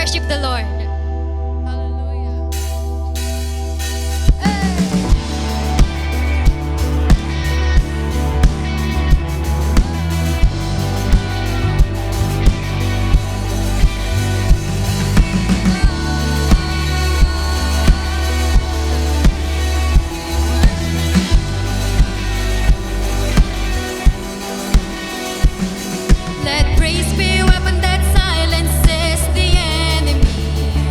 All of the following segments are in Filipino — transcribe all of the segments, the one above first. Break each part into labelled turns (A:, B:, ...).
A: worship the Lord.
B: Hallelujah.
A: Let praise be a weapon that silences the enemy.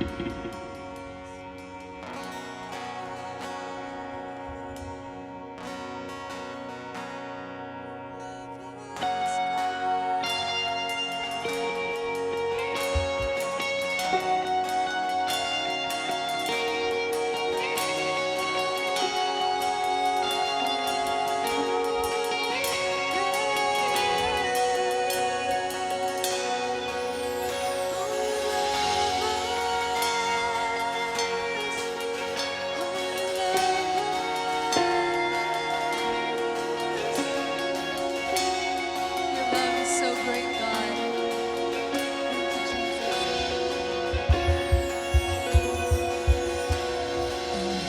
B: Your love is so great, God.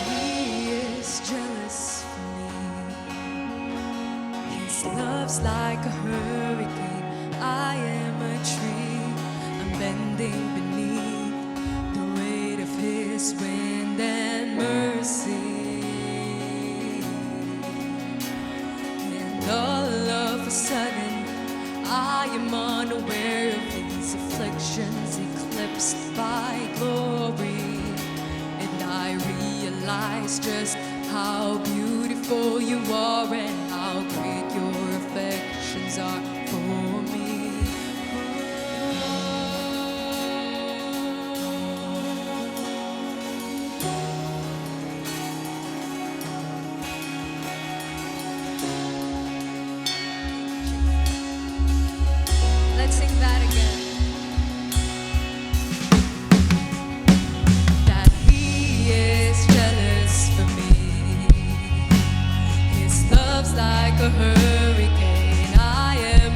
A: He is jealous for me. His love's like a hurricane. I am a tree. I'm bending beneath the weight of his wind and mercy. And all of a sudden, I am unaware of his afflictions eclipsed by glory. And I realize just how beautiful you are and how great your affections are for me.
B: Let's sing that again.
A: That he is jealous for me. His love's like a hurricane. I am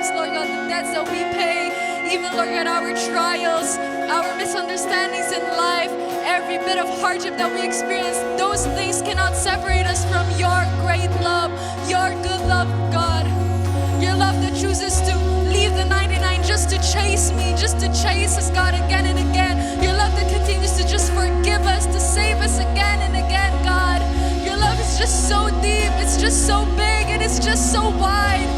B: lives, Lord God, the debts that we pay, even, Lord God, our trials, our misunderstandings in life, every bit of hardship that we experience, those things cannot separate us from your great love, your good love, God. Your love that chooses to leave the 99 just to chase me, just to chase us, God, again and again. Your love that continues to just forgive us, to save us again and again, God. Your love is just so deep, it's just so big, and it's just so wide.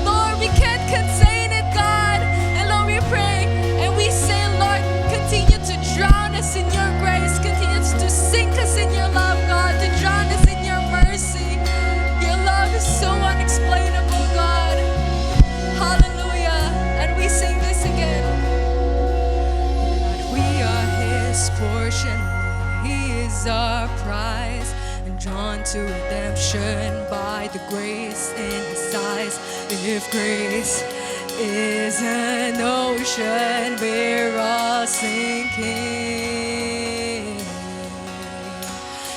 B: Lord, we can't contain it, God. And Lord, we pray and we say, Lord, continue to drown us in your grace, continue to sink us in your love, God, to drown us in your mercy. Your love is so unexplainable, God. Hallelujah. And we sing this again.
A: God, we are his portion, he is our prize, and drawn to redemption by the grace in his eyes. If grace is an ocean, we're all sinking.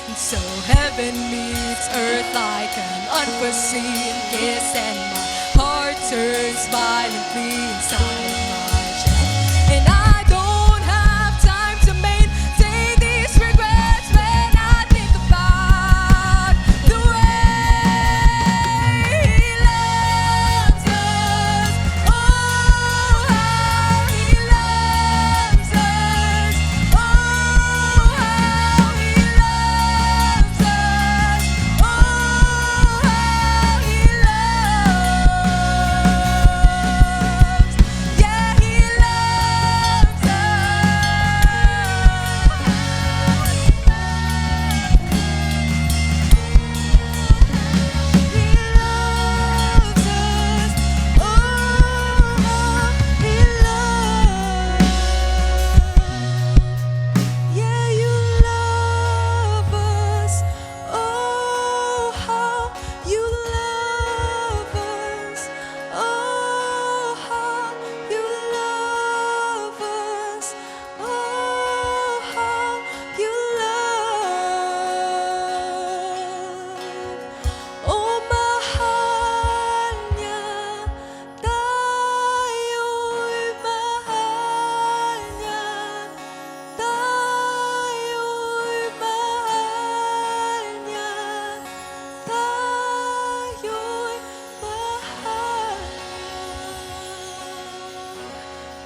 A: And so heaven meets earth like an unforeseen kiss, and my heart turns violently inside my chest. And I don't have time to maintain these regrets when I think about the way he loves us. Oh, how he loves us. Oh, how he loves us. Oh, how he loves. Yeah, he loves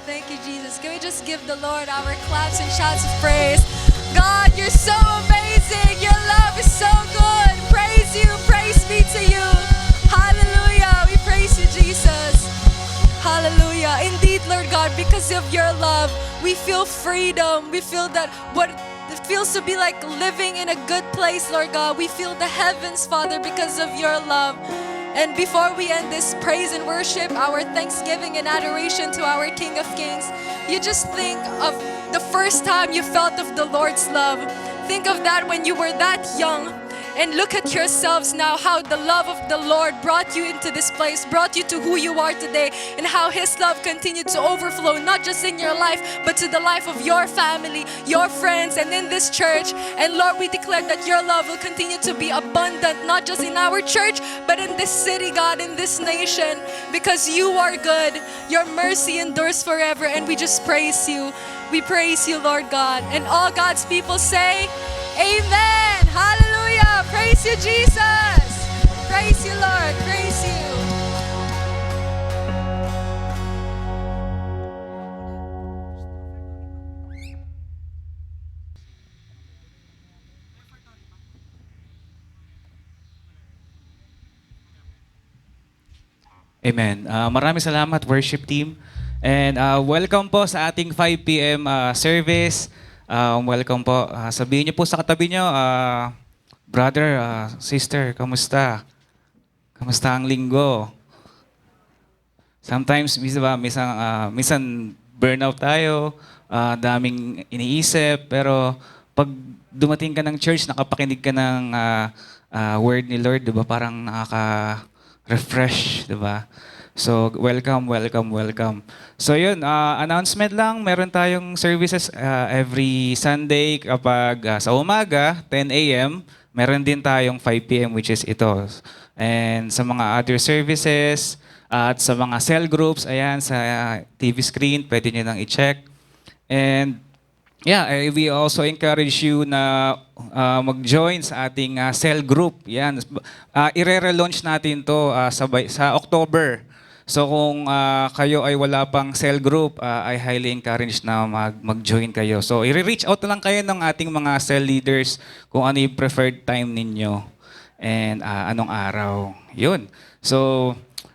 B: Thank you, Jesus. Can we just give the Lord our claps and shouts of praise? God, you're so amazing. Your love is so good. Praise you. Praise be to you. Hallelujah. We praise you, Jesus. Hallelujah. Indeed, Lord God, because of your love, we feel freedom. We feel that what it feels to be like living in a good place, Lord God. We feel the heavens, Father, because of your love. And before we end this praise and worship, our thanksgiving and adoration to our King of Kings, you just think of the first time you felt of the Lord's love. Think of that when you were that young. And look at yourselves now, how the love of the Lord brought you into this place, brought you to who you are today, and how His love continued to overflow, not just in your life, but to the life of your family, your friends, and in this church. And Lord, we declare that your love will continue to be abundant, not just in our church, but in this city, God, in this nation, because you are good. Your mercy endures forever, and we just praise you. We praise you, Lord God. And all God's people say, Amen. Hallelujah. Praise you, Jesus. Praise you, Lord. Praise you.
C: Amen. Maraming salamat, worship team. And welcome po sa ating 5 p.m. Service. Welcome po. Sabihin niyo po sa katabi niyo, brother, sister, kamusta? Kamusta ang linggo? Sometimes, minsan burnout tayo, daming iniisip, pero pag dumating ka ng church, nakapakinig ka ng word ni Lord, di ba? Parang nakaka-refresh, di ba? So, welcome, welcome, welcome. So, yun, announcement lang, meron tayong services every Sunday kapag sa umaga, 10 a.m., meron din tayong 5 p.m. which is ito. And sa mga other services, At sa mga cell groups, ayan, sa TV screen, pwede nyo nang i-check. And yeah, we also encourage you na mag-join sa ating cell group. Yan. Ire-relaunch natin to sa October. So kung kayo ay wala pang cell group, I highly encourage na mag-join kayo. So i-reach out na lang kayo ng ating mga cell leaders kung ano yung preferred time ninyo and anong araw. Yun. So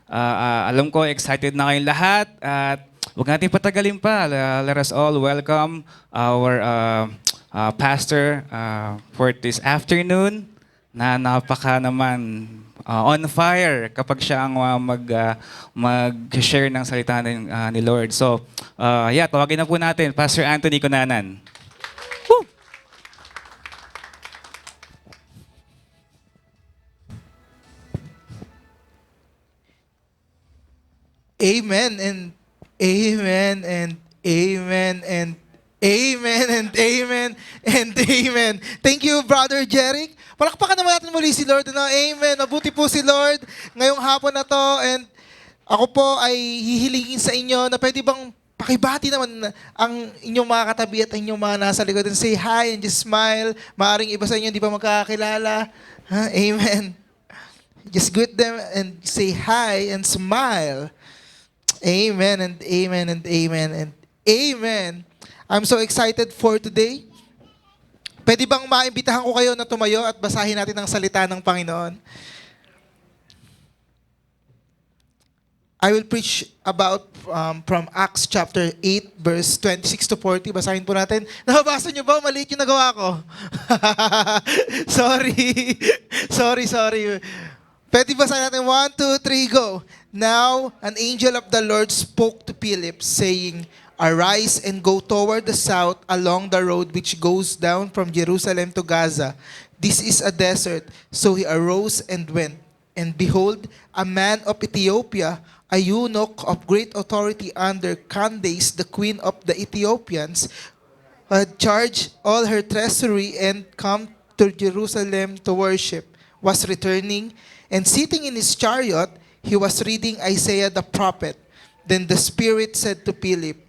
C: alam ko excited na kayong lahat at huwag natin patagalin pa. Let us all welcome our pastor for this afternoon na napaka naman on fire kapag siya ang mag-share ng salita ni Lord. So, yeah, tawagin na po natin, Pastor Anthony Cunanan. Woo!
D: Amen and amen and amen and amen and amen and amen. Thank you, Brother Jeric. Palakpakan naman natin muli si Lord. Amen. Mabuti po si Lord ngayong hapon na to. And ako po ay hihilingin sa inyo na pwede bang pakibati naman ang inyong mga katabi at inyong mga nasa likod. And say hi and just smile. Maaring iba sa inyo hindi pa magkakakilala. Amen. Just greet them and say hi and smile. Amen and amen and amen and amen. I'm so excited for today. Pwede bang maimbitahan ko kayo na tumayo at basahin natin ang salita ng Panginoon? I will preach about from Acts chapter 8 verse 26 to 40. Basahin po natin. Nababasa niyo ba? Maliit yung nagawa ko. Sorry. Sorry. Pwede basahin natin. 1, 2, 3, go. Now, an angel of the Lord spoke to Philip, saying, Arise and go toward the south along the road which goes down from Jerusalem to Gaza. This is a desert. So he arose and went. And behold, a man of Ethiopia, a eunuch of great authority under Candace, the queen of the Ethiopians, had charged all her treasury and come to Jerusalem to worship, was returning, and sitting in his chariot, he was reading Isaiah the prophet. Then the Spirit said to Philip,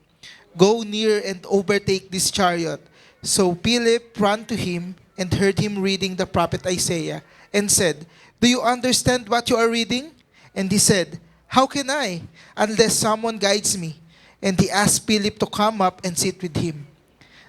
D: Go near and overtake this chariot. So Philip ran to him and heard him reading the prophet Isaiah and said, Do you understand what you are reading? And he said, How can I, unless someone guides me? And he asked Philip to come up and sit with him.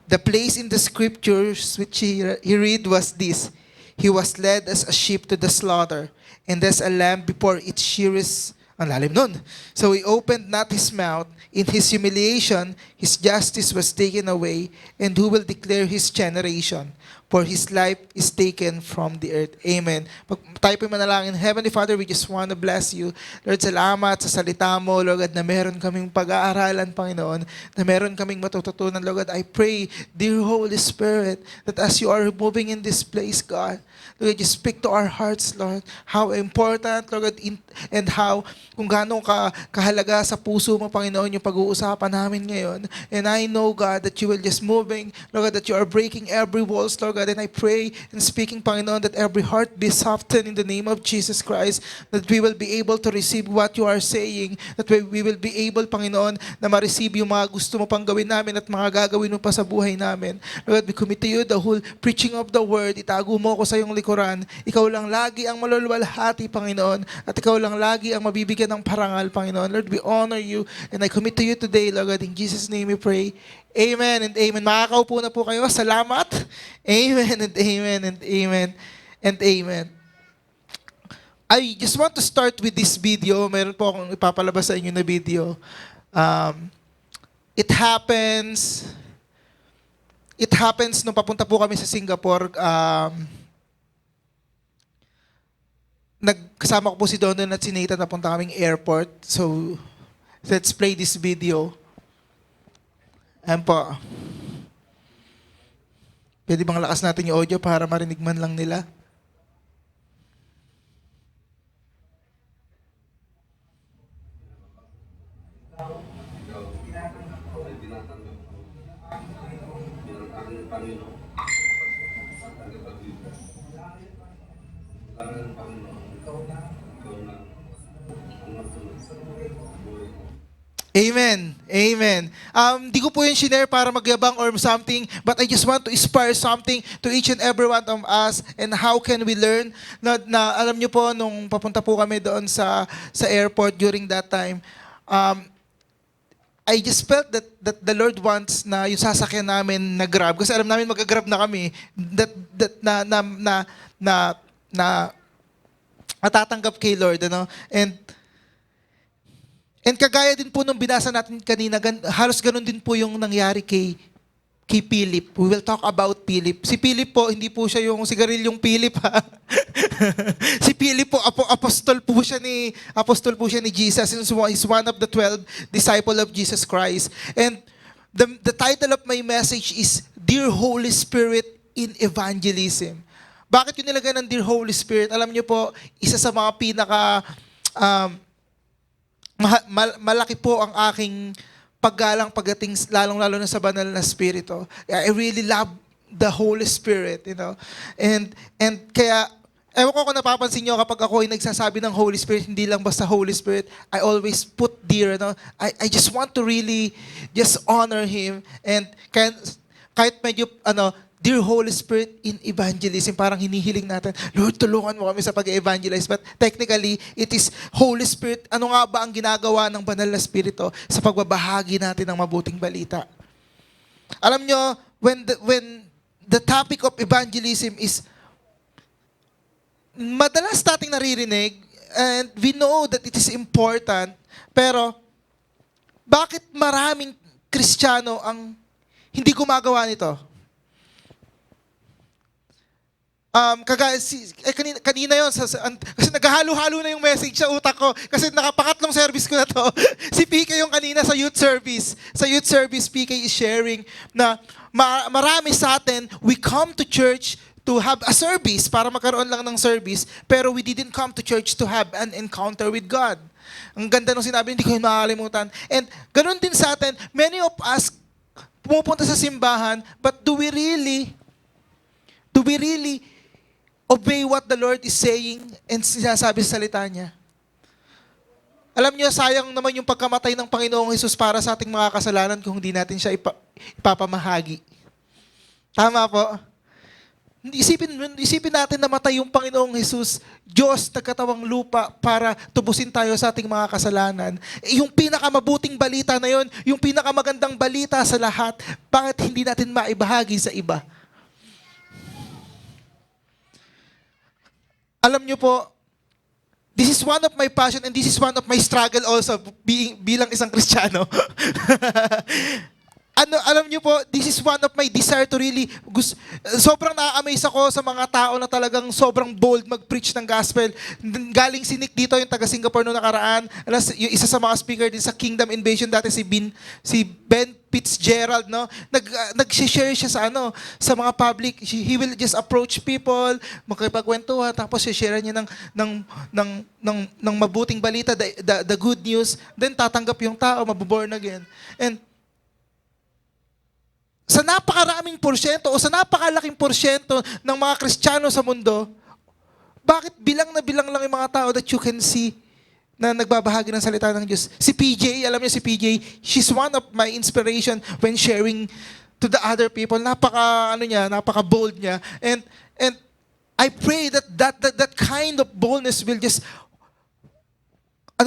D: The place in the scriptures which he read was this: He was led as a sheep to the slaughter, and as a lamb before its shearers. Ang lalim nun. So he opened not his mouth. In his humiliation, his justice was taken away. And who will declare his generation? For his life is taken from the earth. Amen. Tayo po manalangin. Heavenly Father, we just want to bless you. Lord, salamat sa salita mo, Lord God, na meron kaming pag-aaralan, Panginoon, na meron kaming matututunan, Lord God. I pray, dear Holy Spirit, that as you are moving in this place, God, Lord, just speak to our hearts, Lord, how important, Lord God, and how, kung gaano kahalaga sa puso mo, Panginoon, yung pag-uusapan namin ngayon. And I know, God, that you will just moving, Lord God, that you are breaking every walls, Lord God, and I pray and speaking, Panginoon, that every heart be softened in the name of Jesus Christ, that we will be able to receive what you are saying, that we will be able, Panginoon, na ma-receive yung mga gusto mo pang gawin namin at mga gagawin mo pa sa buhay namin. Lord God, we commit to you the whole preaching of the word. Itago mo ko sa iyong likuran. Ikaw lang lagi ang maluluwalhati, Panginoon, at ikaw lang lagi ang mabibigyan ng parangal, Panginoon. Lord, we honor you and I commit to you today, Lord God. In Jesus' name we pray. Amen and amen. Makakaupo na po kayo. Salamat. Amen and amen and amen and amen. I just want to start with this video. Meron po akong ipapalabas sa inyo na video. It happens nung papunta po kami sa Singapore. Nagkasama ko po si Donon at si Nathan na punta kaming airport. So, let's play this video. Ayan po. Pwede bang lakas natin yung audio para marinig man lang nila? Amen. Amen. Di ko po yun shinare para magyabang or something, but I just want to inspire something to each and every one of us and how can we learn. Na alam niyo po, nung papunta po kami doon sa airport during that time, I just felt that the Lord wants na yung sasakyan namin na Grab, kasi alam namin mag-Grab na kami, na matatanggap kay Lord, ano? And kagaya din po nung binasa natin kanina, halos ganun din po yung nangyari kay Philip. We will talk about Philip. Si Philip po, hindi po siya yung sigarilyong Philip, ha? Si Philip po, apostol po siya ni Jesus. He's one of the 12 disciple of Jesus Christ. And the title of my message is Dear Holy Spirit in Evangelism. Bakit yun nilagay ng Dear Holy Spirit? Alam niyo po, isa sa mga pinaka malaki po ang aking paggalang pagdating lalong-lalo na sa banal na spirito. I really love the Holy Spirit, you know. And kaya ewan ko kung napapansin niyo kapag ako ay nagsasabi ng Holy Spirit, hindi lang basta Holy Spirit, I always put dear, no. I just want to really just honor him, and kahit medyo Dear Holy Spirit in Evangelism, parang hinihiling natin, Lord, tulungan mo kami sa pag-evangelize. But technically, it is Holy Spirit. Ano nga ba ang ginagawa ng banal na spirito sa pagbabahagi natin ng mabuting balita? Alam nyo, when the topic of evangelism is madalas nating naririnig, and we know that it is important, pero bakit maraming Kristiyano ang hindi gumagawa nito? Kanina yon, kasi naghahalo-halo na yung message sa utak ko kasi nakapangatlong service ko na to. Si PK yung kanina sa youth service. Sa youth service, PK is sharing na marami sa atin, we come to church to have a service, para magkaroon lang ng service, pero we didn't come to church to have an encounter with God. Ang ganda nung sinabi, hindi ko yun makakalimutan. And ganun din sa atin, many of us pumupunta sa simbahan, but do we really obey what the Lord is saying and sinasabi sa salita niya? Alam niyo, sayang naman yung pagkamatay ng Panginoong Hesus para sa ating mga kasalanan kung hindi natin siya ipapamahagi. Tama po? Isipin natin na matay yung Panginoong Hesus, Diyos, nagkatawang lupa para tubusin tayo sa ating mga kasalanan. Yung pinakamabuting balita na yon, yung pinakamagandang balita sa lahat, bakit hindi natin maibahagi sa iba? Alam niyo po, this is one of my passion and this is one of my struggle also bilang isang Kristiyano. Alam niyo po, this is one of my desire to really, sobrang na-amaze ako sa mga tao na talagang sobrang bold mag-preach ng gospel. Galing si Nick dito, yung taga Singapore noong nakaraan, yung isa sa mga speaker din sa Kingdom Invasion dati, si Ben Fitzgerald, no? Nag-share siya sa mga public. He will just approach people, makipagkwentuhan, tapos share niya ng mabuting balita, the good news, then tatanggap yung tao, mabuborn again. And sa napakaraming porsyento o sa napakalaking porsyento ng mga Kristiyano sa mundo, bakit bilang na bilang lang yung mga tao that you can see na nagbabahagi ng salita ng Diyos? Si PJ, alam niyo si PJ, she's one of my inspiration when sharing to the other people. Napaka bold niya. And I pray that kind of boldness will just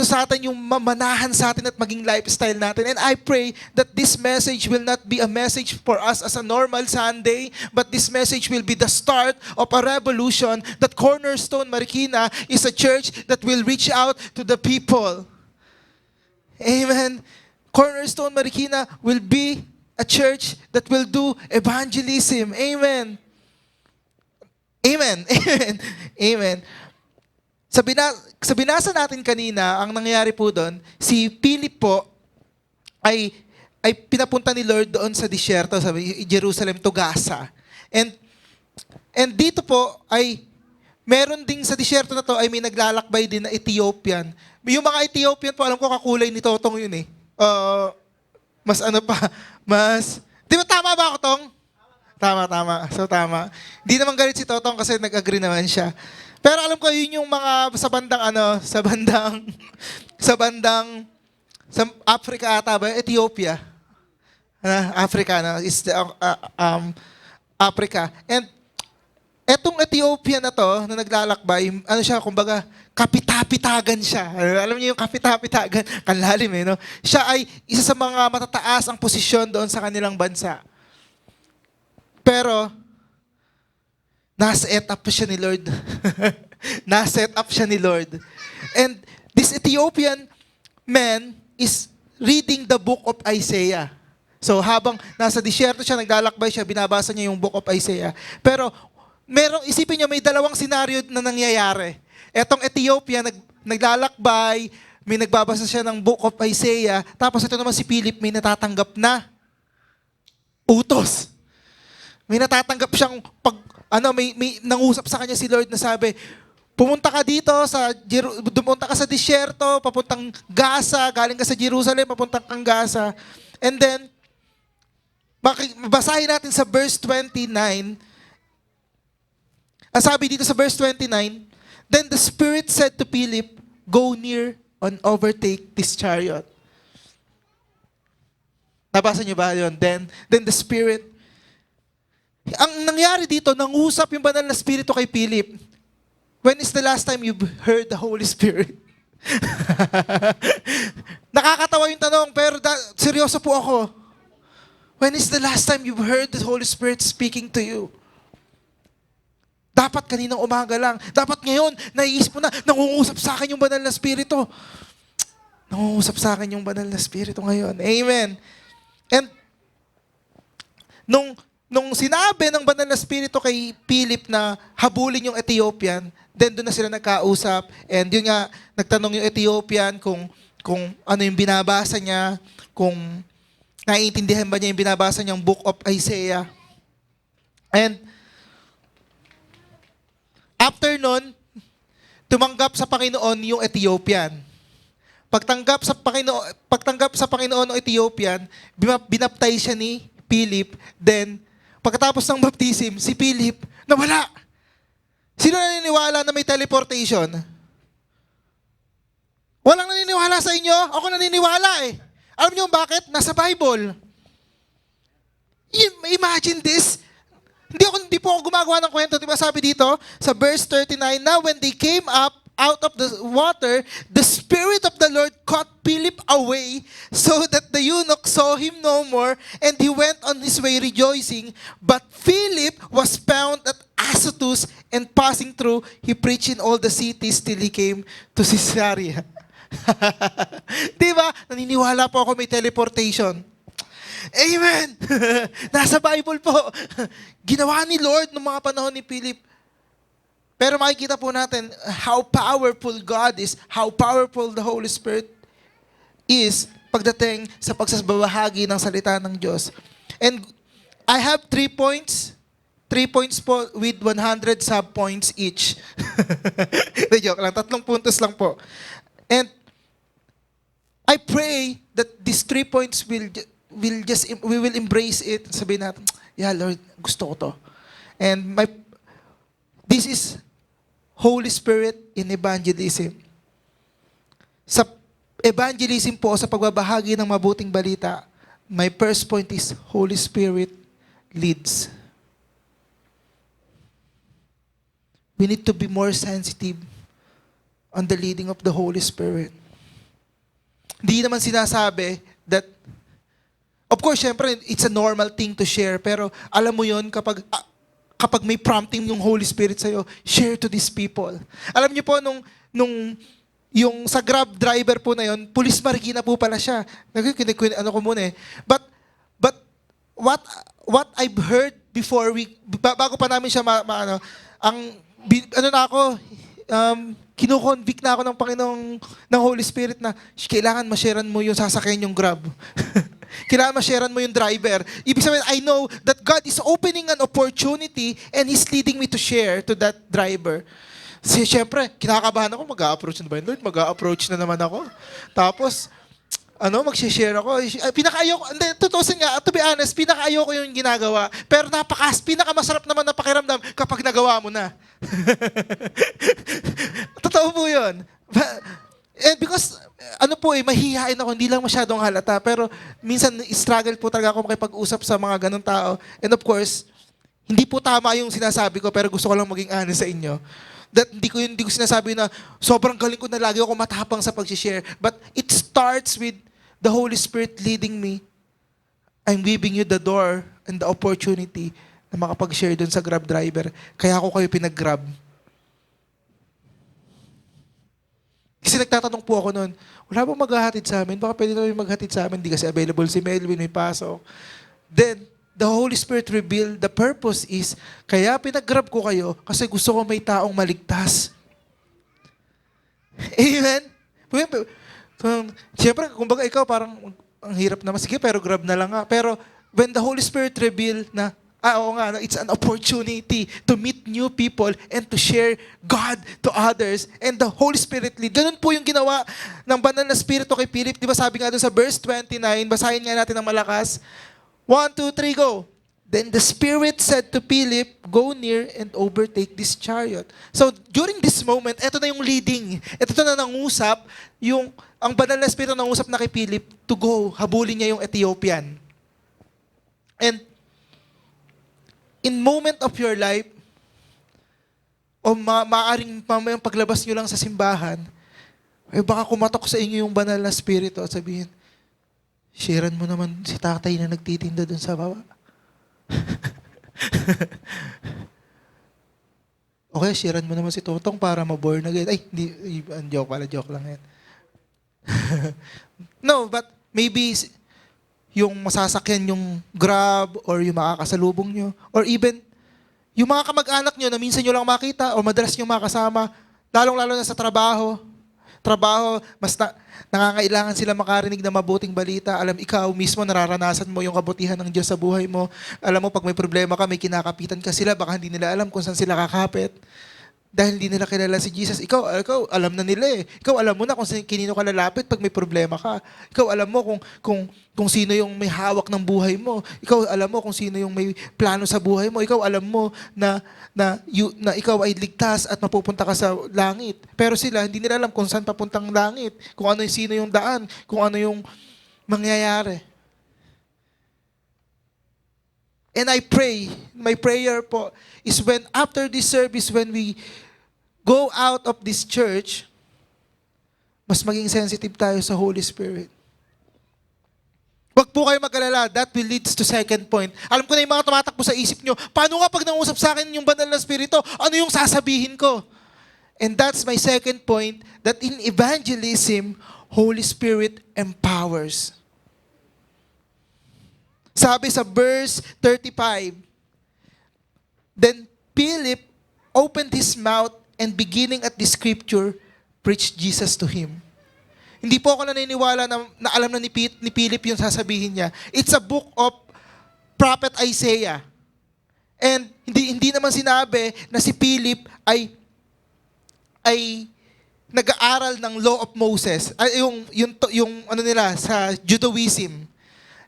D: sa atin, yung mamanahan sa atin at maging lifestyle natin. And I pray that this message will not be a message for us as a normal Sunday, but this message will be the start of a revolution, that Cornerstone Marikina is a church that will reach out to the people. Amen. Cornerstone Marikina will be a church that will do evangelism. Amen. Amen. Amen. Amen. Sa binasa natin kanina, ang nangyari po doon, si Philip po ay pinapunta ni Lord doon sa disyerto, sa Jerusalem to Gaza. And dito po ay meron ding sa disyerto na to ay may naglalakbay din na Ethiopian. Yung mga Ethiopian po, alam ko kakulay ni Totong yun eh. Di ba tama ba ako, Tong? Tama. So tama. Di naman galit si Totong kasi nag-agree naman siya. Pero alam ko yun yung mga sa bandang sa bandang sa Africa ata ba? Ethiopia. Africa na is Africa. And etong Ethiopia na to, na naglalakbay, ano siya, kumbaga, kapitapitagan siya. Alam niyo yung kapitapitagan, kalalim no? Siya ay isa sa mga matataas ang posisyon doon sa kanilang bansa. Pero, na-set up siya ni Lord. Na-set up siya ni Lord. And this Ethiopian man is reading the book of Isaiah. So habang nasa disyerto siya, naglalakbay siya, binabasa niya yung book of Isaiah. Pero isipin niyo, may dalawang senaryo na nangyayari. Etong Ethiopia, naglalakbay, may nagbabasa siya ng book of Isaiah, tapos ito naman si Philip, may natatanggap na utos. May natatanggap siyang may nangusap sa kanya si Lord na sabi, pumunta ka dito pumunta ka sa disyerto, papuntang Gaza, galing ka sa Jerusalem, papuntang kang Gaza. And then, basahin natin sa verse 29. Ang sabi dito sa verse 29, then the Spirit said to Philip, go near and overtake this chariot. Nabasa niyo ba yun? Then the Spirit, ang nangyari dito, nangusap yung banal na Espiritu kay Philip. When is the last time you've heard the Holy Spirit? Nakakatawa yung tanong, pero seryoso po ako. When is the last time you've heard the Holy Spirit speaking to you? Dapat kaninang umaga lang. Dapat ngayon, naiisip mo na, nangungusap sa akin yung banal na Espiritu. Nangungusap sa akin yung banal na Espiritu ngayon. Amen. And, nung sinabi ng banal na Espiritu kay Philip na habulin yung Ethiopian, then doon na sila nagkausap. And yun nga, nagtanong yung Ethiopian kung ano yung binabasa niya, kung naiintindihan ba niya yung binabasa niyang book of Isaiah. And after nun, tumanggap sa Panginoon yung Ethiopian. Pagtanggap sa Panginoon ng Ethiopian, binaptize siya ni Philip. Then, pagkatapos ng baptism, si Philip, nawala. Sino naniniwala na may teleportation? Walang naniniwala sa inyo? Ako naniniwala eh. Alam niyo bakit? Nasa Bible. Imagine this. Hindi po ako gumagawa ng kwento. Diba sabi dito, sa verse 39, now when they came up out of the water, the Spirit of the Lord caught Philip away so that the eunuch saw him no more, and he went on his way rejoicing. But Philip was found at Azotus, and passing through, he preached in all the cities till he came to Caesarea. Diba? Naniniwala po ako may teleportation. Amen! Nasa Bible po. Ginawa ni Lord noong mga panahon ni Philip. Pero makikita po natin how powerful God is, how powerful the Holy Spirit is pagdating sa pagsasabahagi ng salita ng Diyos. And I have 3 points. 3 points po with 100 sub-points each. Joke lang, 3 puntos lang po. And I pray that these 3 points we will embrace it. Sabihin natin, yeah Lord, gusto ko to. And this is Holy Spirit in evangelism. Sa evangelism po, sa pagbabahagi ng mabuting balita, my first point is Holy Spirit leads. We need to be more sensitive on the leading of the Holy Spirit. Hindi naman sinasabi that, of course, syempre, it's a normal thing to share, pero alam mo yun, kapag may prompting yung Holy Spirit sa'yo, share to these people. Alam niyo po, yung sa Grab driver po na yun, Police Marikina po pala siya. Ano ko muna eh. But what I've heard before, bago pa namin siya kinukonvict na ako ng Panginoong ng Holy Spirit na kailangan ma-sharean mo yung sasakyan yung Grab. Kailangan ma-sharean mo yung driver. Ibig sabihin, I know that God is opening an opportunity and He's leading me to share to that driver. Siyempre, kinakabahan ako, mag-a-approach na ba yun, Lord? Mag-a-approach na naman ako. Tapos, mag-share ako. To be honest, pinaka-ayoko yung ginagawa. Pero pinaka-masarap naman na pakiramdam kapag nagawa mo na. Totoo po yun. Because, mahihain ako, hindi lang masyadong halata, pero minsan struggle po talaga ako makipag-usap sa mga ganong tao. And of course, hindi po tama yung sinasabi ko, pero gusto ko lang maging honest sa inyo. That hindi ko sinasabi na sobrang galing ko na lagi ako matapang sa pag-share. But it starts with the Holy Spirit leading me. I'm giving you the door and the opportunity na makapag-share dun sa Grab driver. Kaya ako kayo pinag-grab. Kasi nagtatanong po ako noon, wala bang maghahatid sa amin? Baka pwede naman maghatid sa amin. Hindi kasi available si Melvin, may pasok. Then, the Holy Spirit revealed, the purpose is, kaya pinag-grab ko kayo kasi gusto ko may taong maligtas. Amen? Siyempre, kumbaga ikaw parang, ang hirap naman, sige, pero grab na lang nga. Pero, when the Holy Spirit revealed na, oo nga, it's an opportunity to meet new people and to share God to others. And the Holy Spirit lead. Ganun po yung ginawa ng banal na Espiritu kay Philip. Di ba sabi nga doon sa verse 29, basahin nga natin ng malakas. 1, 2, 3, go. Then the Spirit said to Philip, go near and overtake this chariot. So during this moment, eto na yung leading. Eto na nangusap, ang banal na Espiritu nangusap na kay Philip to go, habulin niya yung Ethiopian. And in moment of your life, o maaaring mamayang paglabas nyo lang sa simbahan, baka kumatok sa inyo yung banal na Espiritu at sabihin, sharean mo naman si tatay na nagtitinda dun sa baba. Okay, sharean mo naman si Totong para ma-born again. Ay, hindi, joke lang yan. No, but maybe yung masasakyan yung Grab or yung makakasalubong nyo or even yung mga kamag-anak nyo na minsan nyo lang makita o madalas nyo makasama, lalong-lalo na sa trabaho, mas nangangailangan sila makarinig na mabuting balita. Alam, ikaw mismo nararanasan mo yung kabutihan ng Diyos sa buhay mo. Alam mo, pag may problema ka, may kinakapitan ka sila, baka hindi nila alam kung saan sila kakapit. Dahil hindi nila kilala si Jesus. Ikaw alam na nila eh. Ikaw alam mo na kung kinino ka lalapit pag may problema ka. Ikaw alam mo kung sino yung may hawak ng buhay mo. Ikaw alam mo kung sino yung may plano sa buhay mo. Ikaw alam mo na ikaw ay ligtas at mapupunta ka sa langit. Pero sila, hindi nila alam kung saan papuntang langit. Kung ano yung sino yung daan. Kung ano yung mangyayari. And I pray, my prayer po, is when after this service, when we go out of this church, mas maging sensitive tayo sa Holy Spirit. Huwag po kayo mag-alala, that will lead to second point. Alam ko na yung mga tumatakbo sa isip nyo, paano nga pag nangusap sa akin yung banal na Espiritu, ano yung sasabihin ko? And that's my second point, that in evangelism, Holy Spirit empowers. Sabi sa verse 35, then Philip opened his mouth and beginning at the scripture, preached Jesus to him. Hindi po ako naniniwala na alam na ni Philip yung sasabihin niya. It's a book of Prophet Isaiah. And hindi naman sinabi na si Philip ay nag-aaral ng Law of Moses. Ay, yung ano nila sa Judaism.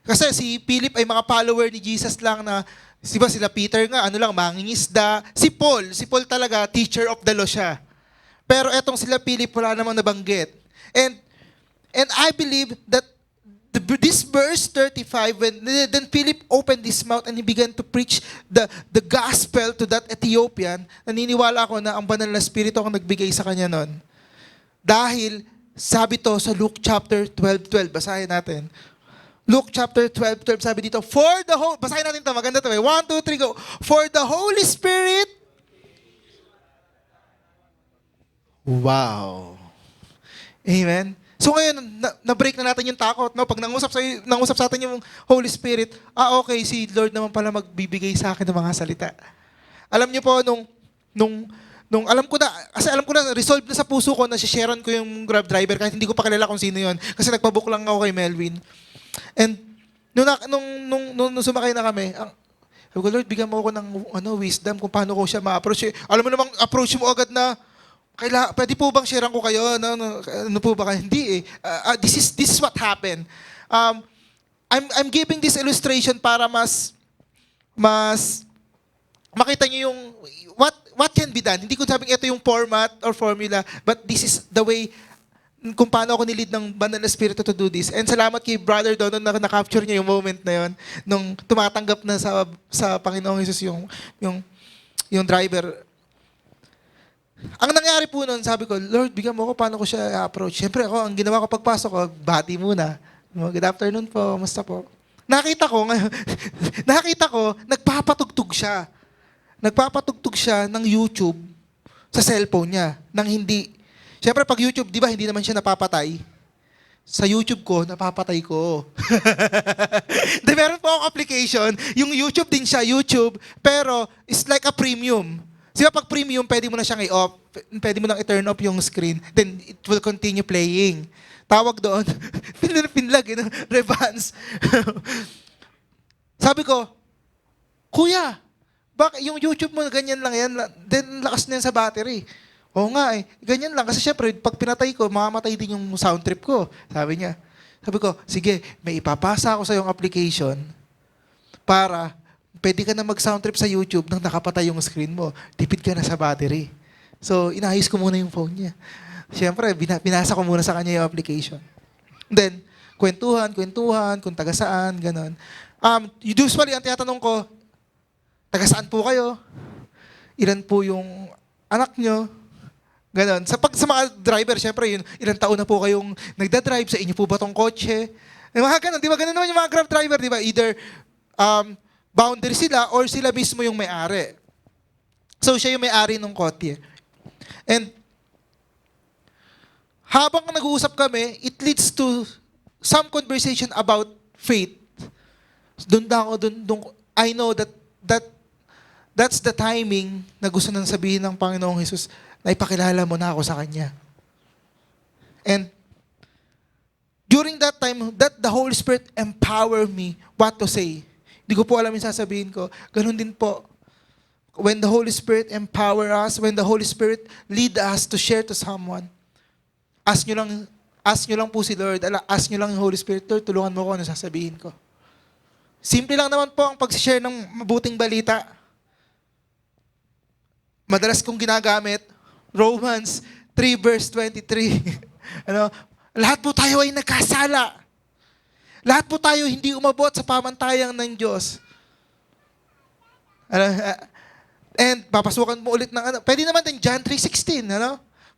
D: Kasi si Philip ay mga follower ni Jesus lang na, diba sila Peter nga, mangingisda. Si Paul talaga, teacher of the law siya. Pero etong sila Philip, wala namang nabanggit. And I believe that this verse 35, then Philip opened his mouth and he began to preach the gospel to that Ethiopian, naniniwala ako na ang banal na Espiritu ang nagbigay sa kanya nun. Dahil, sabi to sa Luke chapter 12:12, basahin natin. Luke chapter 12:12, sabi dito, basahin natin ito, maganda ito. 1, 2, 3, go. For the Holy Spirit, wow. Amen. So ngayon, na-break na natin yung takot. No? Pag nangusap sa atin yung Holy Spirit, okay, si Lord naman pala magbibigay sa akin ng mga salita. Alam niyo po, nung alam ko na, resolve na sa puso ko na sharean ko yung Grab driver kahit hindi ko pa kilala kung sino yon. Kasi nagpabook lang ako kay Melvin. And nung sumakay na kami, sabi ko, Lord, bigyan mo ako ng wisdom kung paano ko siya ma-approach. Alam mo namang approach mo agad na, pwede po bang sharean ko kayo? Ano po ba kayo? Hindi eh. This is what happened. I'm giving this illustration para mas makita niyo yung what can be done. Hindi ko sabing ito yung format or formula, but this is the way kung paano ako nilid ng Banal na Espiritu to do this. And salamat kay Brother Donon na na-capture niya yung moment na yon nung tumatanggap na sa Panginoong Jesus yung driver. Ang nangyari po noon, sabi ko, Lord, bigyan mo ako paano ko siya approach. Siyempre ako, ang ginawa ko pagpasok ko, bati muna. Good afternoon po, musta po? Nakita ko, nagpapatugtog siya. Nagpapatugtog siya ng YouTube sa cellphone niya. Nang hindi, siyempre pag YouTube, di ba, hindi naman siya napapatay. Sa YouTube ko, napapatay ko. Di, meron po akong application. Yung YouTube din siya, YouTube, pero it's like a premium. Di ba pag premium, pwede mo na siyang i-off. Pwede mo nang i-turn off yung screen. Then it will continue playing. Tawag doon, pinlag, Revance. Sabi ko, Kuya, yung YouTube mo ganyan lang yan, then lakas na yan sa battery. Oo nga ganyan lang. Kasi syempre, pag pinatay ko, mamamatay din yung sound trip ko. Sabi niya. Sabi ko, sige, may ipapasa ako sa yung application para pwede ka na mag-sound trip sa YouTube nang nakapatay yung screen mo. Tipid ka na sa battery. So, inayos ko muna yung phone niya. Siyempre, binasa ko muna sa kanya yung application. Then, kwentuhan, kung taga saan, ganon. Usually, ang tinatanong ko, taga saan po kayo? Ilan po yung anak nyo? Ganon. Sa mga driver, siyempre, ilang taon na po kayong nagdadrive, sa inyo po ba tong kotse? Mga ganon, di ba? Ganon naman yung mga Grab driver, di ba? Either boundary sila or sila mismo yung may-ari. So, siya yung may-ari ng kotse. And, habang nag-uusap kami, it leads to some conversation about faith. I know that's the timing na gusto nang sabihin ng Panginoong Jesus na ipakilala mo na ako sa Kanya. And during that time, that the Holy Spirit empower me what to say. Hindi ko po alam yung sasabihin ko. Ganun din po. When the Holy Spirit empower us, when the Holy Spirit lead us to share to someone, ask nyo lang po si Lord, ask nyo lang yung Holy Spirit, Lord, tulungan mo ko ano sasabihin ko. Simple lang naman po ang pag-share ng mabuting balita. Madalas kong ginagamit, Romans 3 verse 23. Lahat po tayo ay nagkasala. Lahat po tayo hindi umabot sa pamantayang ng Diyos. And papasukan mo ulit ng pwede naman din John 3:16,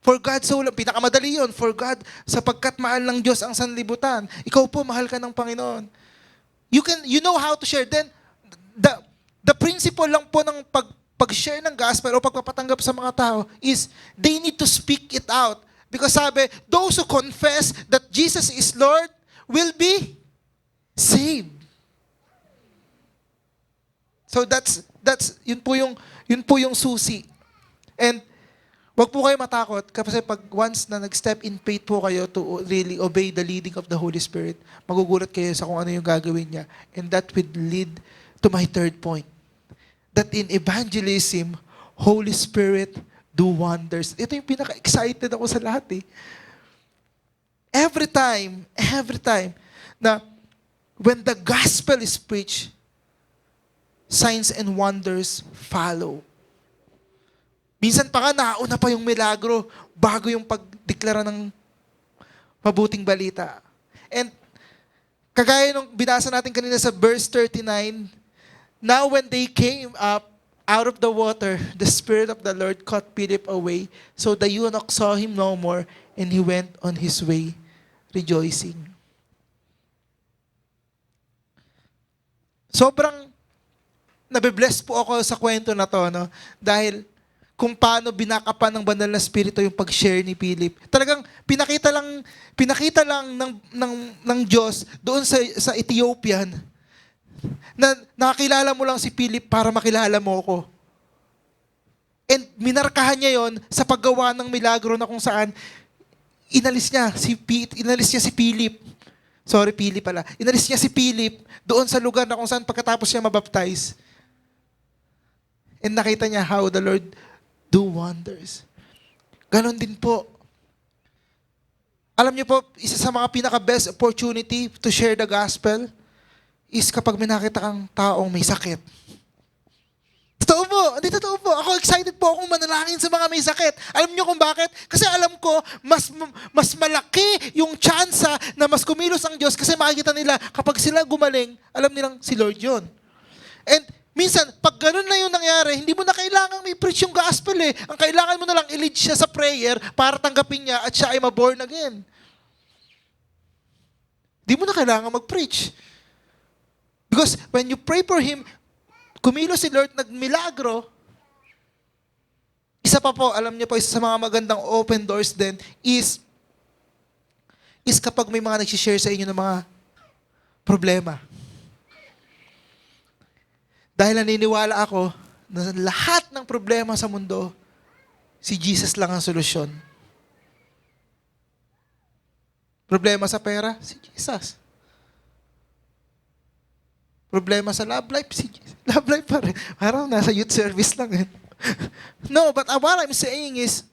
D: For God so loved, pinakamadali yun, for God, sapagkat mahal ng Diyos ang sanlibutan. Ikaw po, mahal ka ng Panginoon. You know how to share. Then, the principle lang po ng pag-share ng gospel o pagpapatanggap sa mga tao is they need to speak it out. Because sabi, those who confess that Jesus is Lord will be saved. So yun po yung susi. And wag po kayo matakot kasi pag once na nag-step in faith po kayo to really obey the leading of the Holy Spirit, magugulat kayo sa kung ano yung gagawin niya. And that would lead to my third point. That in evangelism, Holy Spirit do wonders. Ito yung pinaka-excited ako sa lahat . Every time, na when the gospel is preached, signs and wonders follow. Minsan pa nga, nauna pa yung milagro bago yung pagdeklara ng mabuting balita. And kagaya nung binasa natin kanina sa verse 39, now when they came up out of the water, the Spirit of the Lord caught Philip away. So the eunuch saw him no more, and he went on his way rejoicing. Sobrang nabibless po ako sa kwento na to, dahil kung paano binakapan ng Banal na Espiritu yung pag-share ni Philip. Talagang pinakita lang ng Diyos doon sa Ethiopian na nakakilala mo lang si Philip para makilala mo ako. And minarkahan niya yon sa paggawa ng milagro na kung saan inalis niya si Philip. Sorry, Philip pala. Inalis niya si Philip doon sa lugar na kung saan pagkatapos siya mabaptize. And nakita niya how the Lord do wonders. Ganon din po. Alam niyo po, isa sa mga pinaka-best opportunity to share the gospel is kapag may nakita kang taong may sakit. Totoo po. Hindi totoo po. Ako excited po akong manalangin sa mga may sakit. Alam niyo kung bakit? Kasi alam ko, mas malaki yung tsansa na mas kumilos ang Diyos kasi makikita nila kapag sila gumaling, alam nilang si Lord yun. And minsan, pag ganun na yung nangyari, hindi mo na kailangan may preach yung gospel eh. Ang kailangan mo na lang i-lead siya sa prayer para tanggapin niya at siya ay maborn again. Hindi mo na kailangan mag-preach. Because when you pray for him, kumilos si Lord, nagmilagro. Isa pa po, alam niyo po, isa sa mga magandang open doors din is kapag may mga nag-share sa inyo ng mga problema. Dahil naniniwala ako na lahat ng problema sa mundo, si Jesus lang ang solusyon. Problema sa pera, si Jesus. Problema sa love life, si Jesus. Love life pa rin. Parang nasa youth service lang. No, but what I'm saying is,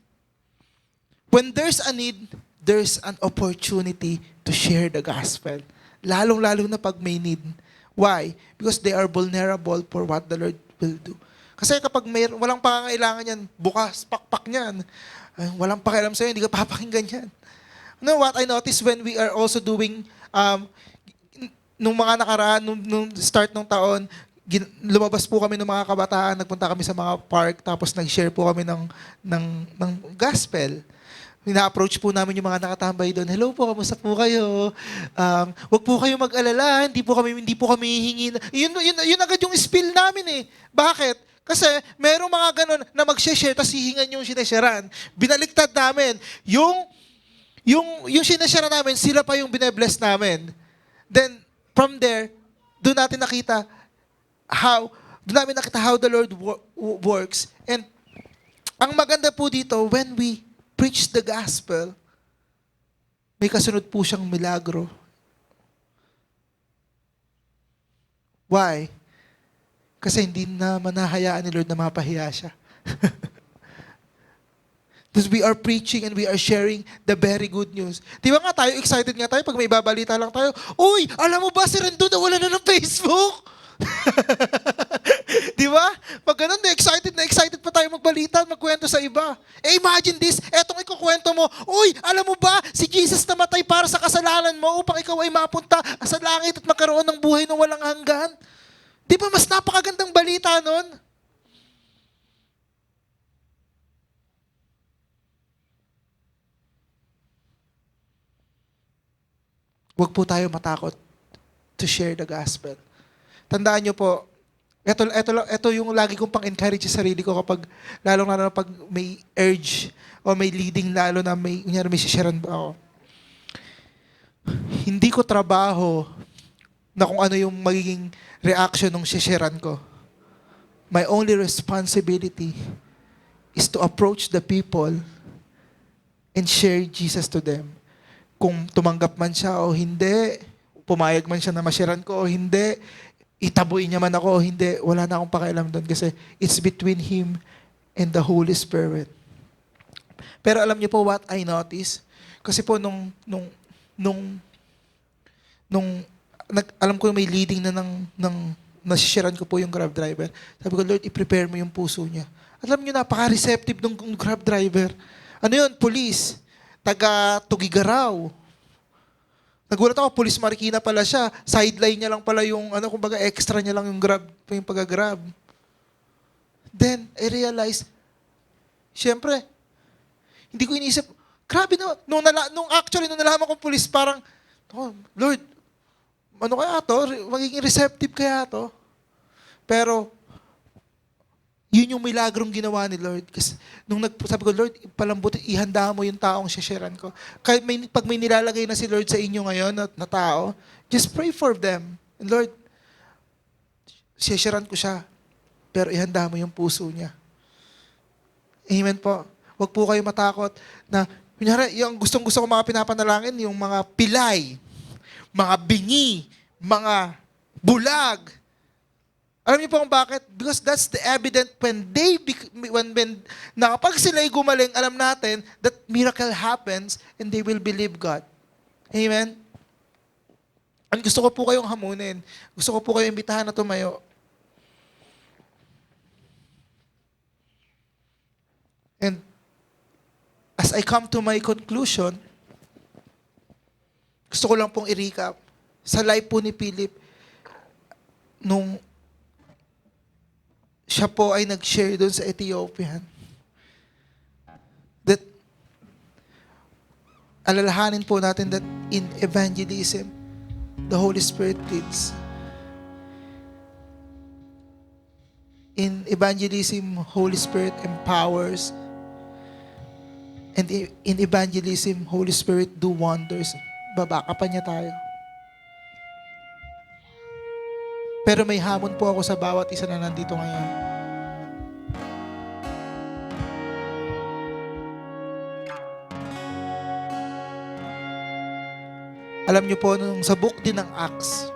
D: when there's a need, there's an opportunity to share the gospel. Lalong-lalo na pag may need. Why? Because they are vulnerable for what the Lord will do. Kasi kapag walang pangangailangan yan, bukas, pakpak niyan. Walang pakialam sa'yo, hindi ka papakinggan yan. You know what I noticed when we are also doing, nung mga nakaraan, nung start ng taon, lumabas po kami ng mga kabataan, nagpunta kami sa mga park, tapos nag-share po kami ng gospel. Ina-approach po namin yung mga nakatambay doon. Hello po, kamusta po kayo? Wag po kayo mag-alala, hindi po kami hihingi. Yun agad yung spill namin eh. Bakit? Kasi merong mga ganun na mag-share, tapos hihingan yung sinasharan. Binaliktad namin. Yung sinasharan namin, sila pa yung binebless namin. Then, from there, doon namin nakita how the Lord works. And ang maganda po dito, when we preach the gospel, may kasunod po siyang milagro. Why? Kasi hindi na manahayaan ni Lord na mapahiya siya. Because we are preaching and we are sharing the very good news. Di ba nga tayo, excited nga tayo pag may babalita lang tayo, uy, alam mo ba si Rendo na wala na ng Facebook? Di ba? Pag ganun, na excited pa tayo magbalita, magkwento sa iba. Imagine this, etong ikukwento mo, uy, alam mo ba, si Jesus namatay para sa kasalanan mo upang ikaw ay mapunta sa langit at magkaroon ng buhay na walang hanggan. Di ba mas napakagandang balita nun? Huwag po tayo matakot to share the gospel. Tandaan niyo po, ito yung lagi kong pang-encourage sa sarili ko kapag, lalo pag may urge o may leading lalo na may sharean ba ako. Hindi ko trabaho na kung ano yung magiging reaction ng sharean ko. My only responsibility is to approach the people and share Jesus to them. Kung tumanggap man siya o hindi, pumayag man siya na masharean ko o hindi, itabuin niya man ako o hindi, wala na akong pakialam doon kasi it's between Him and the Holy Spirit. Pero alam niyo po what I noticed? Kasi po alam ko may leading na nasisharean ko po yung Grab driver. Sabi ko, Lord, i-prepare mo yung puso niya. Alam niyo, napaka-receptive ng Grab driver. Ano yun? Police. Taga-Tugigaraw. Nagulat ako, Police Marikina pala siya. Sideline niya lang pala yung, kumbaga extra niya lang yung Grab, yung pag-Grab. Then, I realized, syempre, hindi ko inisip, grabe na, nung nalaman kong police, parang, oh, Lord, ano kaya to? Magiging receptive kaya to? Pero, yun yung milagrong ginawa ni Lord. Kasi sabi ko, Lord, palambot, ihanda mo yung taong shasharan ko. Kahit pag may nilalagay na si Lord sa inyo ngayon na tao, just pray for them. And Lord, shasharan ko siya, pero ihanda mo yung puso niya. Amen po. Huwag po kayo matakot na, kunyari, yung gustong-gusto ko mga pinapanalangin, yung mga pilay, mga bingi, mga bulag. Alam niyo po kung bakit? Because that's the evidence when kapag sila'y gumaling, alam natin that miracle happens and they will believe God. Amen? And gusto ko po kayong hamunin. Gusto ko po kayong imbitahan na tumayo. And as I come to my conclusion, gusto ko lang pong i-recap. Sa life po ni Philip, nung siya po ay nag-share doon sa Ethiopian, that alalahanin po natin that in evangelism, the Holy Spirit leads. In evangelism, Holy Spirit empowers. And in evangelism, Holy Spirit do wonders. Babaka pa niya tayo. Pero may hamon po ako sa bawat isa na nandito ngayon. Alam niyo po, nung sa book din ng Acts,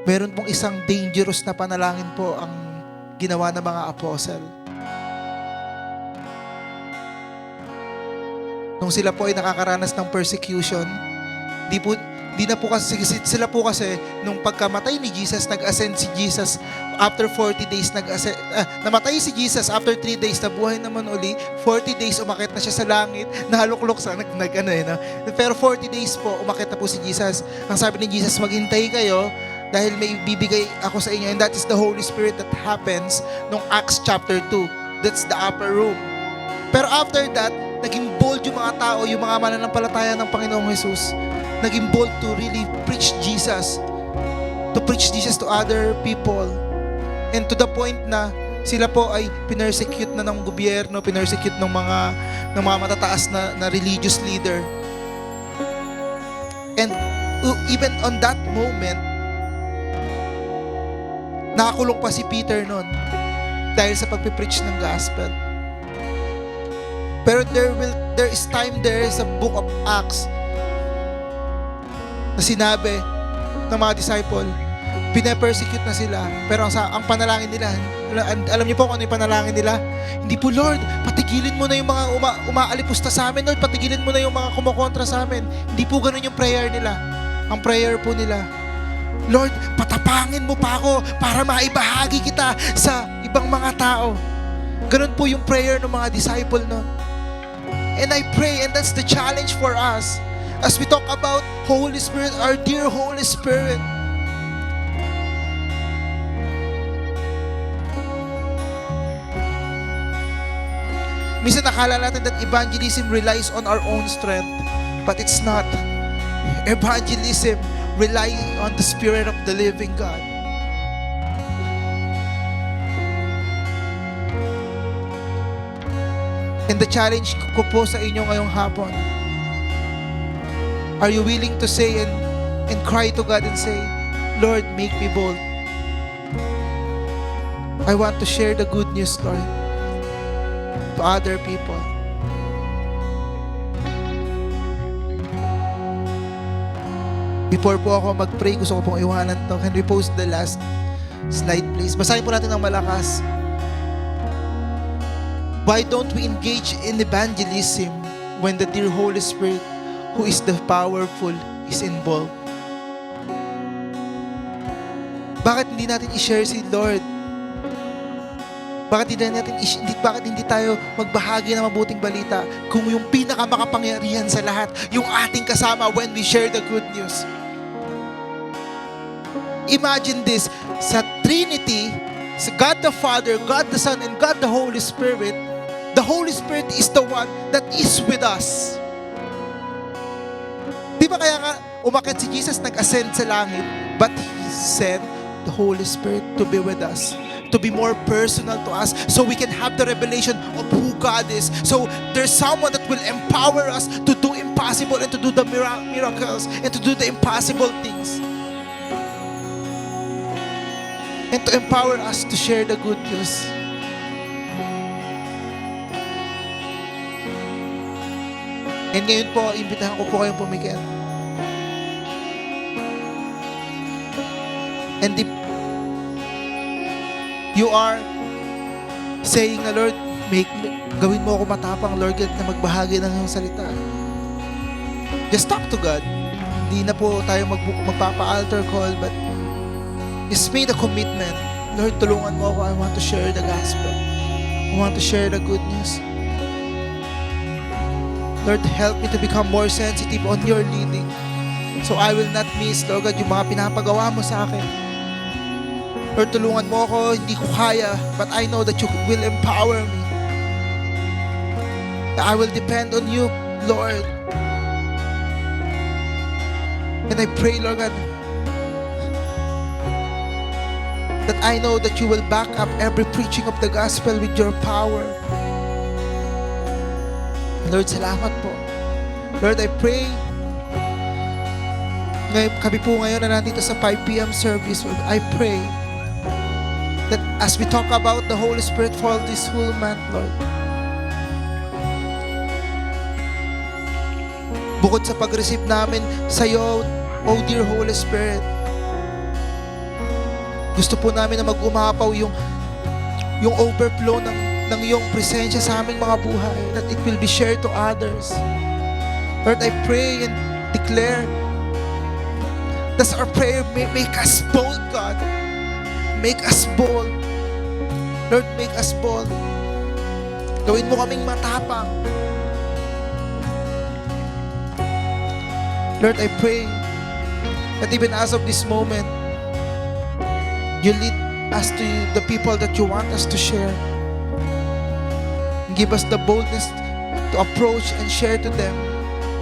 D: meron pong isang dangerous na panalangin po ang ginawa ng mga apostle. Nung sila po ay nakakaranas ng persecution, di na po kasi sila po kasi nung pagkamatay ni Jesus, nag-ascend si Jesus after 40 days namatay si Jesus after 3 days, nabuhay naman uli. 40 days umakit na siya sa langit, nahaluklok sa pero 40 days po umakit na po si Jesus. Ang sabi ni Jesus, maghintay kayo dahil may bibigay ako sa inyo, and that is the Holy Spirit that happens nung Acts chapter 2. That's the upper room. Pero after that, naging bold yung mga tao, yung mga mananampalataya ng Panginoong Jesus. Naging bold to really preach Jesus. To preach Jesus to other people. And to the point na sila po ay pinersecute na ng gobyerno, pinersecute ng mga matataas na religious leader. And even on that moment, nakakulong pa si Peter noon dahil sa pagpipreach ng gospel. Pero there is time there sa book of Acts na sinabi ng mga disciple, pinapersecute na sila. Pero ang panalangin nila, alam niyo po kung ano yung panalangin nila? Hindi po, Lord, patigilin mo na yung mga umaalipusta sa amin. Lord, patigilin mo na yung mga kumukontra sa amin. Hindi po ganun yung prayer nila. Ang prayer po nila, Lord, patapangin mo pa ako para maibahagi kita sa ibang mga tao. Ganun po yung prayer ng mga disciple noon. And I pray, and that's the challenge for us as we talk about Holy Spirit, our dear Holy Spirit. Minsan nakala natin that evangelism relies on our own strength, but it's not. Evangelism relying on the Spirit of the living God. And the challenge ko po sa inyo ngayong hapon, are you willing to say and cry to God and say, Lord, make me bold. I want to share the good news, Lord, to other people. Before po ako mag-pray, gusto ko pong iwanan to. Can we post the last slide, please? Basahin po natin ng malakas. Why don't we engage in evangelism when the dear Holy Spirit, who is the powerful, is involved? Bakit hindi natin i-share si Lord? Bakit hindi tayo magbahagi ng mabuting balita kung yung pinakamakapangyarihan sa lahat, yung ating kasama when we share the good news? Imagine this, sa Trinity, sa God the Father, God the Son, and God the Holy Spirit is the one that is with us. Di ba kaya nga umakyat si Jesus, nag-ascend sa langit, but He sent the Holy Spirit to be with us, to be more personal to us, so we can have the revelation of who God is. So there's someone that will empower us to do impossible and to do the miracles and to do the impossible things. And to empower us to share the good news. And ngayon po, imbitahan ko po kayong pumikit. And if you are saying na, Lord, gawin mo ako matapang, Lord, na magbahagi ng iyong salita. Just talk to God. Hindi na po tayo magpapa-altar call, but just made a commitment. Lord, tulungan mo ako. I want to share the gospel. who want to share the good news. Lord, help me to become more sensitive on your leading. So I will not miss, Lord God, yung mga pinapagawa mo sa akin. Lord, tulungan mo ako, hindi ko kaya, but I know that you will empower me. I will depend on you, Lord. And I pray, Lord God, that I know that you will back up every preaching of the gospel with your power. Lord, salamat po. Lord, I pray, kami po ngayon na nandito sa 5 p.m. service, Lord, I pray that as we talk about the Holy Spirit for this whole month, Lord, bukod sa pag-receive namin sa iyo, oh dear Holy Spirit, gusto po namin na mag-umapaw yung overflow ng iyong presensya sa aming mga buhay, that it will be shared to others. Lord, I pray and declare, that's our prayer, make us bold, God. Make us bold. Lord, make us bold. Gawin mo kaming matapang. Lord, I pray that even as of this moment, you lead us to the people that you want us to share. Give us the boldness to approach and share to them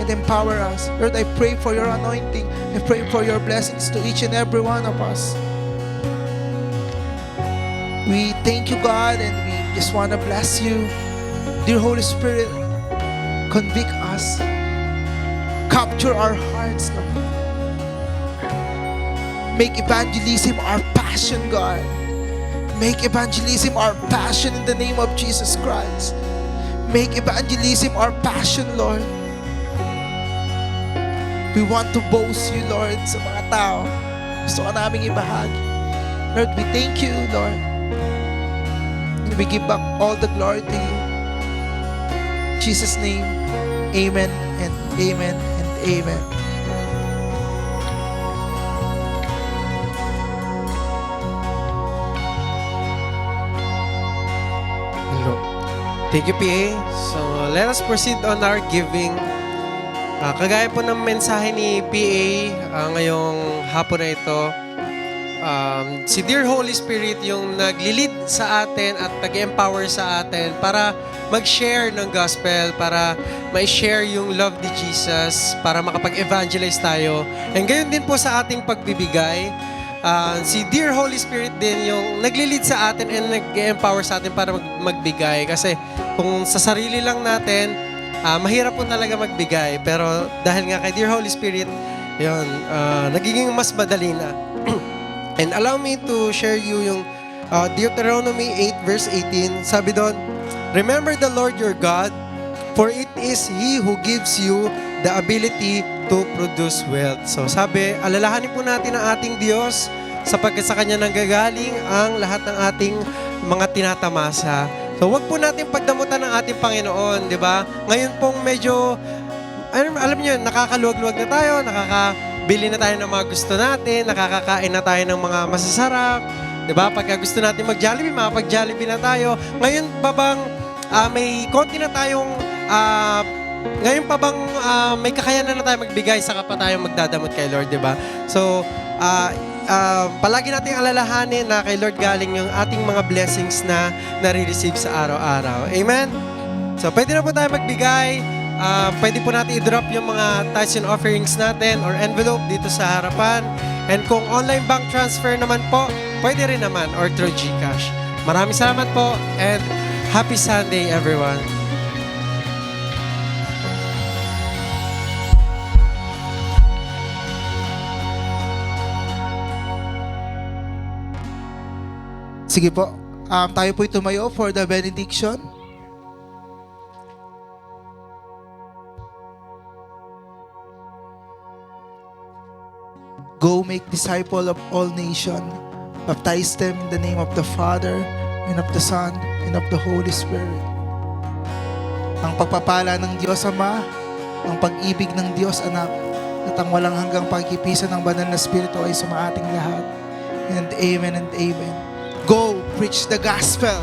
D: and empower us. Lord, I pray for your anointing. I pray for your blessings to each and every one of us. We thank you, God, and we just want to bless you. Dear Holy Spirit, convict us. Capture our hearts, Lord. Make evangelism our passion, God. Make evangelism our passion in the name of Jesus Christ. Make evangelism our passion, Lord. We want to boast you, Lord, sa mga tao. Gusto ka naming ibahagi. Lord, we thank you, Lord. And we give back all the glory to you. In Jesus' name, amen and amen and amen.
E: Thank you, PA. So, let us proceed on our giving. Kagaya po ng mensahe ni PA ngayong hapon na ito, si Dear Holy Spirit yung nag-lead sa atin at nag-empower sa atin para mag-share ng gospel, para ma-share yung love ni Jesus, para makapag-evangelize tayo. And gayon din po sa ating pagbibigay. Si Dear Holy Spirit din yung nagli-lead sa atin and nag-empower sa atin para magbigay. Kasi kung sa sarili lang natin, mahirap po talaga magbigay. Pero dahil nga kay Dear Holy Spirit, yun, nagiging mas madali na. And allow me to share you yung Deuteronomy 8 verse 18. Sabi doon, remember the Lord your God, for it is He who gives you the ability to produce wealth. So sabi, alalahanin po natin ang ating Diyos sapagkat sa Kanya nanggagaling ang lahat ng ating mga tinatamasa. So wag po natin pagdamutan ng ating Panginoon, di ba? Ngayon pong medyo, alam niyo, nakakaluwag-luwag na tayo, nakakabili na tayo ng mga gusto natin, nakakakain na tayo ng mga masasarap, di ba? Pagka gusto natin mag-Jollibee, makapag-Jollibee na tayo. Ngayon pa bang may konti na tayong ngayon pa bang may kakayanan na tayo magbigay, saka pa tayo magdadamot kay Lord, di ba? So, palagi nating alalahanin na kay Lord galing yung ating mga blessings na nare-receive sa araw-araw. Amen? So, pwede na po tayo magbigay. Pwede po natin i-drop yung mga tithes and offerings natin or envelope dito sa harapan. And kung online bank transfer naman po, pwede rin naman or through GCash. Maraming salamat po and happy Sunday, everyone.
D: Sige po, tayo po'y tumayo for the benediction. Go make disciple of all nations, baptize them in the name of the Father, and of the Son, and of the Holy Spirit. Ang pagpapala ng Diyos Ama, ang pag-ibig ng Diyos Anak, at ang walang hanggang pagkikipisan ng banal na Espiritu ay sa ating lahat. And amen and amen. Go, preach the gospel.